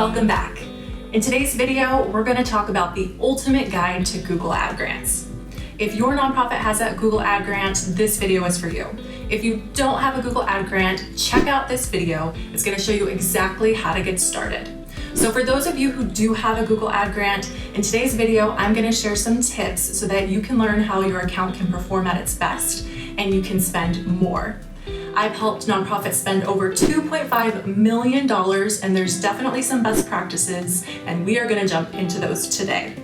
Welcome back. In today's video, we're going to talk about the ultimate guide to Google Ad Grants. If your nonprofit has a Google Ad Grant, this video is for you. If you don't have a Google Ad Grant, check out this video. It's going to show you exactly how to get started. So for those of you who do have a Google Ad Grant, in today's video, I'm going to share some tips so that you can learn how your account can perform at its best and you can spend more. I've helped nonprofits spend over $2.5 million, and there's definitely some best practices, and we are going to jump into those today.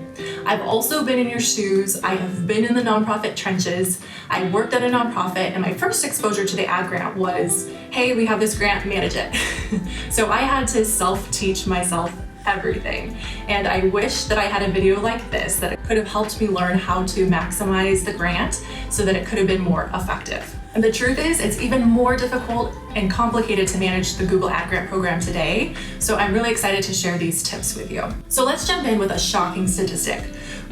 I've also been in your shoes. I have been in the nonprofit trenches. I worked at a nonprofit, and my first exposure to the ad grant was, hey, we have this grant, manage it. So I had to self-teach myself everything. And I wish that I had a video like this that could have helped me learn how to maximize the grant so that it could have been more effective. And the truth is, it's even more difficult and complicated to manage the Google Ad Grant program today. So I'm really excited to share these tips with you. So let's jump in with a shocking statistic.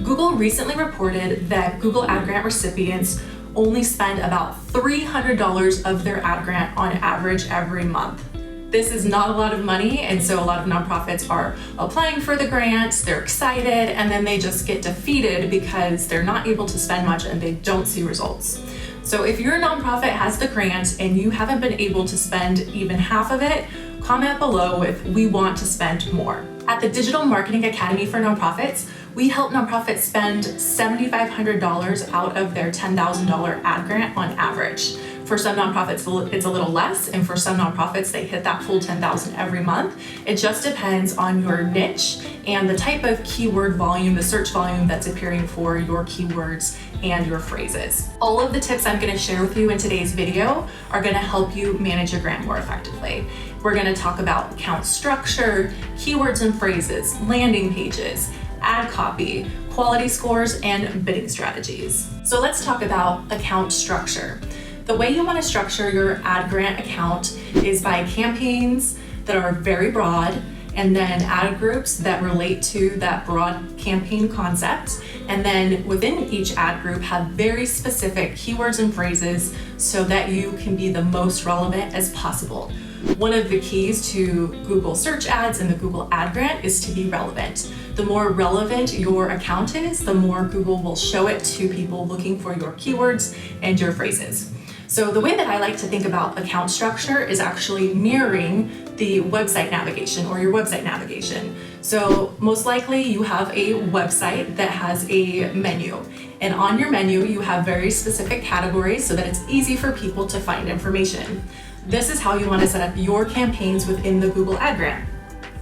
Google recently reported that Google Ad Grant recipients only spend about $300 of their ad grant on average every month. This is not a lot of money, and so a lot of nonprofits are applying for the grants, they're excited, and then they just get defeated because they're not able to spend much and they don't see results. So if your nonprofit has the grant and you haven't been able to spend even half of it, comment below with "we want to spend more." At the Digital Marketing Academy for Nonprofits, we help nonprofits spend $7,500 out of their $10,000 ad grant on average. For some nonprofits, it's a little less, and for some nonprofits, they hit that full $10,000 every month. It just depends on your niche and the type of keyword volume, the search volume that's appearing for your keywords and your phrases. All of the tips I'm going to share with you in today's video are going to help you manage your grant more effectively. We're going to talk about account structure, keywords and phrases, landing pages, ad copy, quality scores, and bidding strategies. So let's talk about account structure. The way you want to structure your ad grant account is by campaigns that are very broad, and then ad groups that relate to that broad campaign concept. And then within each ad group have very specific keywords and phrases so that you can be the most relevant as possible. One of the keys to Google search ads and the Google Ad Grant is to be relevant. The more relevant your account is, the more Google will show it to people looking for your keywords and your phrases. So the way that I like to think about account structure is actually mirroring the website navigation or your website navigation. So most likely you have a website that has a menu, and on your menu you have very specific categories so that it's easy for people to find information. This is how you want to set up your campaigns within the Google Ad Grant.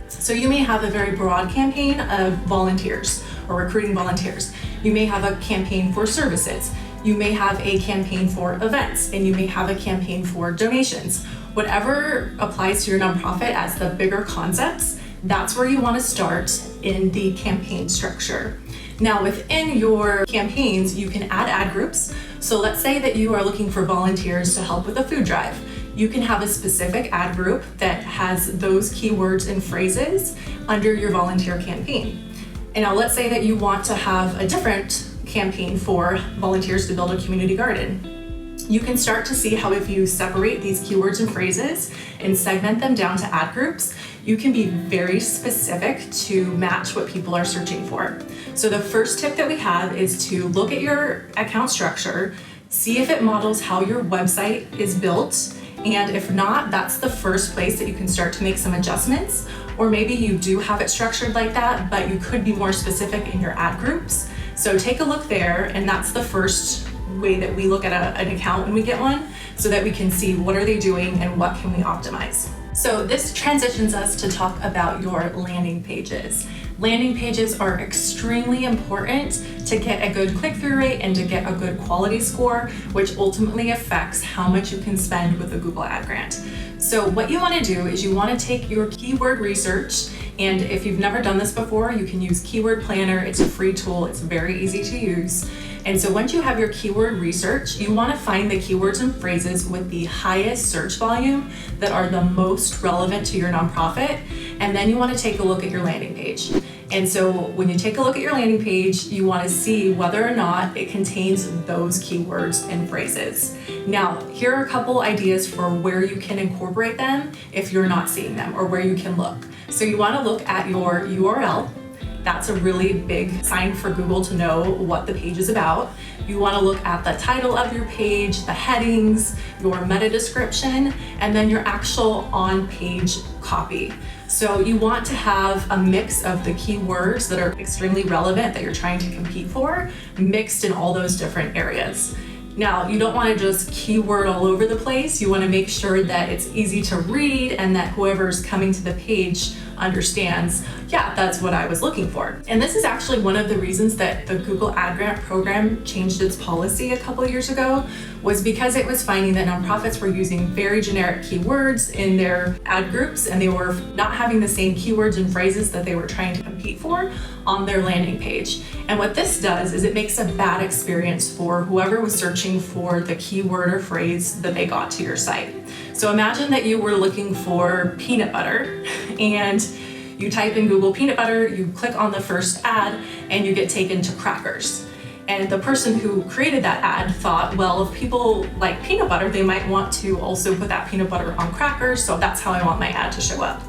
So you may have a very broad campaign of volunteers or recruiting volunteers. You may have a campaign for services. You may have a campaign for events, and you may have a campaign for donations. Whatever applies to your nonprofit as the bigger concepts, that's where you want to start in the campaign structure. Now within your campaigns, you can add ad groups. So let's say that you are looking for volunteers to help with a food drive. You can have a specific ad group that has those keywords and phrases under your volunteer campaign. And now let's say that you want to have a different campaign for volunteers to build a community garden. You can start to see how if you separate these keywords and phrases and segment them down to ad groups, you can be very specific to match what people are searching for. So the first tip that we have is to look at your account structure, see if it models how your website is built, and if not, that's the first place that you can start to make some adjustments. Or maybe you do have it structured like that, but you could be more specific in your ad groups. So take a look there, and that's the first way that we look at an account when we get one, so that we can see what are they doing and what can we optimize. So this transitions us to talk about your landing pages. Landing pages are extremely important to get a good click-through rate and to get a good quality score, which ultimately affects how much you can spend with a Google Ad Grant. So what you want to do is you want to take your keyword research, and if you've never done this before, you can use Keyword Planner. It's a free tool. It's very easy to use. And so once you have your keyword research, you want to find the keywords and phrases with the highest search volume that are the most relevant to your nonprofit. And then you want to take a look at your landing page. And so when you take a look at your landing page, you want to see whether or not it contains those keywords and phrases. Now, here are a couple ideas for where you can incorporate them if you're not seeing them, or where you can look. So you want to look at your URL. That's a really big sign for Google to know what the page is about. You want to look at the title of your page, the headings, your meta description, and then your actual on-page copy. So you want to have a mix of the keywords that are extremely relevant that you're trying to compete for, mixed in all those different areas. Now, you don't want to just keyword all over the place. You want to make sure that it's easy to read and that whoever's coming to the page understands, yeah, that's what I was looking for. And this is actually one of the reasons that the Google Ad Grant program changed its policy a couple of years ago, was because it was finding that nonprofits were using very generic keywords in their ad groups, and they were not having the same keywords and phrases that they were trying to compete for on their landing page. And what this does is it makes a bad experience for whoever was searching for the keyword or phrase that they got to your site. So imagine that you were looking for peanut butter and you type in Google peanut butter, you click on the first ad, and you get taken to crackers. And the person who created that ad thought, well, if people like peanut butter, they might want to also put that peanut butter on crackers, so that's how I want my ad to show up.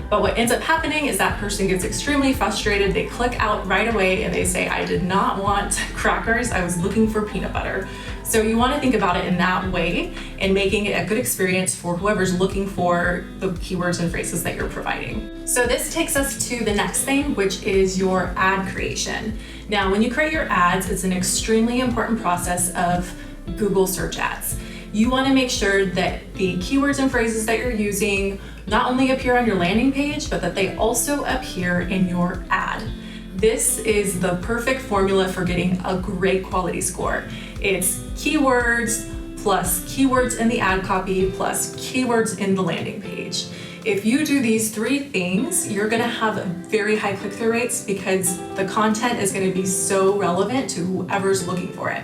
But what ends up happening is that person gets extremely frustrated, they click out right away and they say, I did not want crackers, I was looking for peanut butter. So you want to think about it in that way and making it a good experience for whoever's looking for the keywords and phrases that you're providing. So this takes us to the next thing, which is your ad creation. Now, when you create your ads, it's an extremely important process of Google search ads. You want to make sure that the keywords and phrases that you're using not only appear on your landing page, but that they also appear in your ad. This is the perfect formula for getting a great quality score. It's keywords plus keywords in the ad copy plus keywords in the landing page. If you do these three things, you're gonna have very high click-through rates because the content is gonna be so relevant to whoever's looking for it.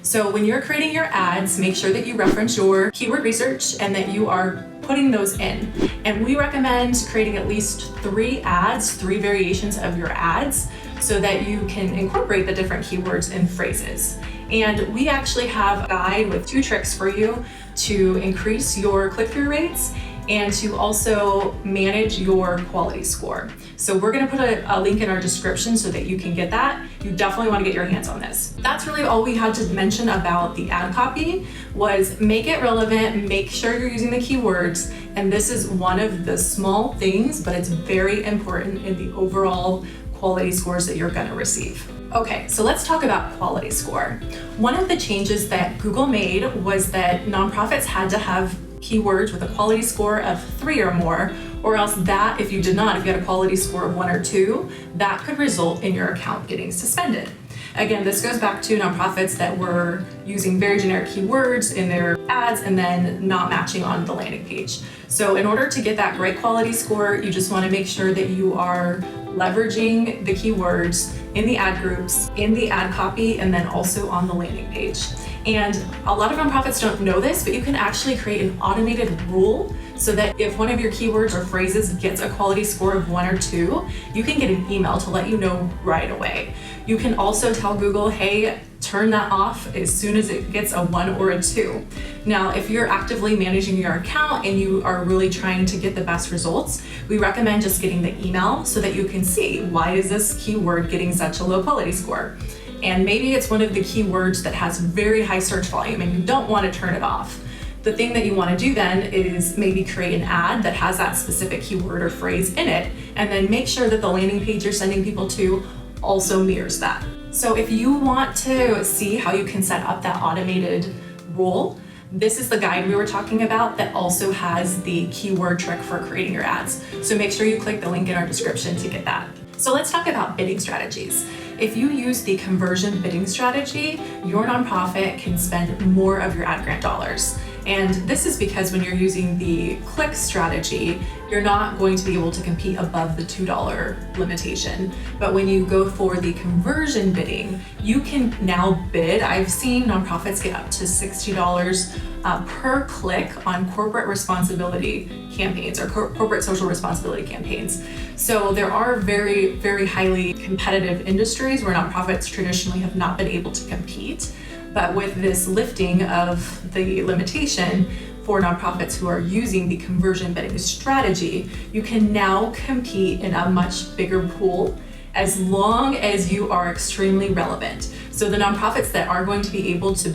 So when you're creating your ads, make sure that you reference your keyword research and that you are putting those in. And we recommend creating at least 3 ads, 3 variations of your ads, so that you can incorporate the different keywords and phrases. And we actually have a guide with 2 tricks for you to increase your click-through rates and to also manage your quality score. So we're gonna put a link in our description so that you can get that. You definitely wanna get your hands on this. That's really all we had to mention about the ad copy, was make it relevant, make sure you're using the keywords, and this is one of the small things, but it's very important in the overall quality scores that you're gonna receive. Okay, so let's talk about quality score. One of the changes that Google made was that nonprofits had to have keywords with a quality score of 3 or more, or else that, if you did not, if you had a quality score of 1 or 2, that could result in your account getting suspended. Again, this goes back to nonprofits that were using very generic keywords in their ads and then not matching on the landing page. So in order to get that great quality score, you just want to make sure that you are leveraging the keywords in the ad groups, in the ad copy, and then also on the landing page. And a lot of nonprofits don't know this, but you can actually create an automated rule so that if one of your keywords or phrases gets a quality score of 1 or 2, you can get an email to let you know right away. You can also tell Google, hey, turn that off as soon as it gets a 1 or a 2. Now, if you're actively managing your account and you are really trying to get the best results, we recommend just getting the email so that you can see, why is this keyword getting such a low quality score? And maybe it's one of the keywords that has very high search volume and you don't want to turn it off. The thing that you want to do then is maybe create an ad that has that specific keyword or phrase in it, and then make sure that the landing page you're sending people to also mirrors that. So if you want to see how you can set up that automated rule, this is the guide we were talking about that also has the keyword trick for creating your ads. So make sure you click the link in our description to get that. So let's talk about bidding strategies. If you use the conversion bidding strategy, your nonprofit can spend more of your ad grant dollars. And this is because when you're using the click strategy, you're not going to be able to compete above the $2 limitation. But when you go for the conversion bidding, you can now bid. I've seen nonprofits get up to $60 per click on corporate responsibility campaigns or corporate social responsibility campaigns. So there are very, very highly competitive industries where nonprofits traditionally have not been able to compete. But with this lifting of the limitation, for nonprofits who are using the conversion bidding strategy, you can now compete in a much bigger pool as long as you are extremely relevant. So the nonprofits that are going to be able to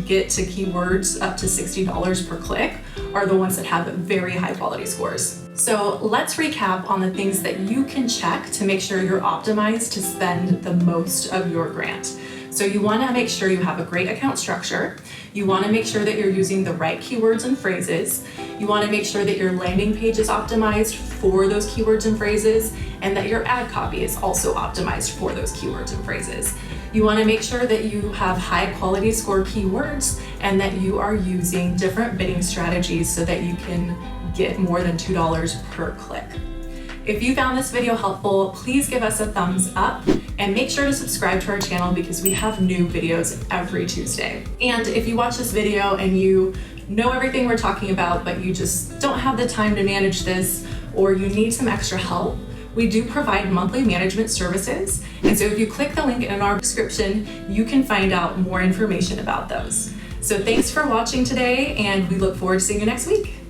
get to keywords up to $60 per click are the ones that have very high quality scores. So let's recap on the things that you can check to make sure you're optimized to spend the most of your grant. So you want to make sure you have a great account structure. You want to make sure that you're using the right keywords and phrases. You want to make sure that your landing page is optimized for those keywords and phrases, and that your ad copy is also optimized for those keywords and phrases. You want to make sure that you have high quality score keywords and that you are using different bidding strategies so that you can get more than $2 per click. If you found this video helpful, please give us a thumbs up and make sure to subscribe to our channel because we have new videos every Tuesday. And if you watch this video and you know everything we're talking about, but you just don't have the time to manage this, or you need some extra help, we do provide monthly management services. And so if you click the link in our description, you can find out more information about those. So thanks for watching today, and we look forward to seeing you next week.